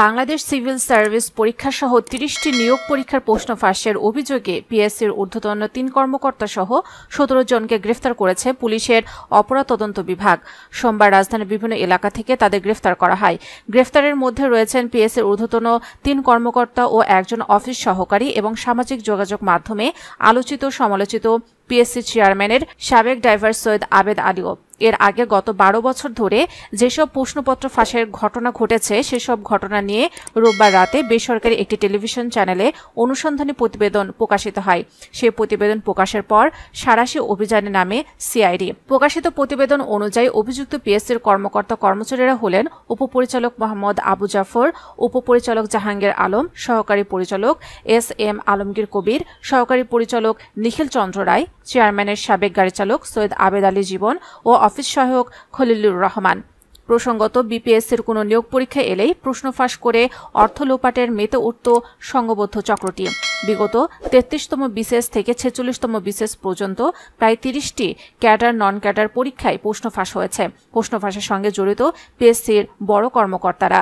Bangladesh civil service পরীক্ষা সহ ৩০টি নিয়োগ পরীক্ষার প্রশ্ন ফাঁসের অভিযোগে পিএসসির ঊর্ধ্বতন ৩ কর্মকর্তা সহ ১৭ জনকে গ্রেফতার করেছে পুলিশের অপরাধ তদন্ত বিভাগ। সোমবার রাজধানীর বিভিন্ন এলাকা থেকে তাদের গ্রেফতার করা হয়। গ্রেফতারের মধ্যে রয়েছেন পিএসসির ঊর্ধ্বতন ৩ কর্মকর্তা ও একজন অফিস সহকারী এবং সামাজিক যোগাযোগ মাধ্যমে আলোচিত সমালোচিত পিএসসি চেয়ারম্যানের সাবেক ড্রাইভার সৈয়দ আবেদ আলীও। এর আগে গত ১২ বছর ধরে যেসব প্রশ্নপত্র ফাঁসের ঘটনা ঘটেছে সেসব ঘটনা নিয়ে রোববার রাতে বেসরকারি একটি টেলিভিশন চ্যানেলে অনুসন্ধানী প্রতিবেদন প্রকাশিত হয়। সেই প্রতিবেদন প্রকাশের পর সাঁড়াশি অভিযানে নামে সিআইডি। প্রকাশিত প্রতিবেদন অনুযায়ী অভিযুক্ত পিএসসির কর্মকর্তা কর্মচারীরা হলেন উপপরিচালক মোহাম্মদ আবু জাফর, উপপরিচালক জাহাঙ্গীর আলম, সহকারী পরিচালক এস.এম. আলমগীর কবির, সহকারী পরিচালক নিখিল চন্দ্র রায়, চেয়ারম্যানের সাবেক গাড়ি চালক সৈয়দ আবেদ আলী জীবন ও অফিস সহায়ক খলিলুর রহমান। প্রসঙ্গত, বিপিএসসির কোনো নিয়োগ পরীক্ষা এলেই প্রশ্ন ফাঁস করে অর্থ লোপাটের মেতে উঠত সংঘবদ্ধ চক্রটি। বিগত ৩৩তম বিসিএস থেকে ৪৬তম বিসিএস পর্যন্ত প্রায় ৩০টি ক্যাডার নন ক্যাডার পরীক্ষায় প্রশ্ন ফাঁস হয়েছে। প্রশ্ন ফাঁসের সঙ্গে জড়িত পিএসসির বড় কর্মকর্তারা।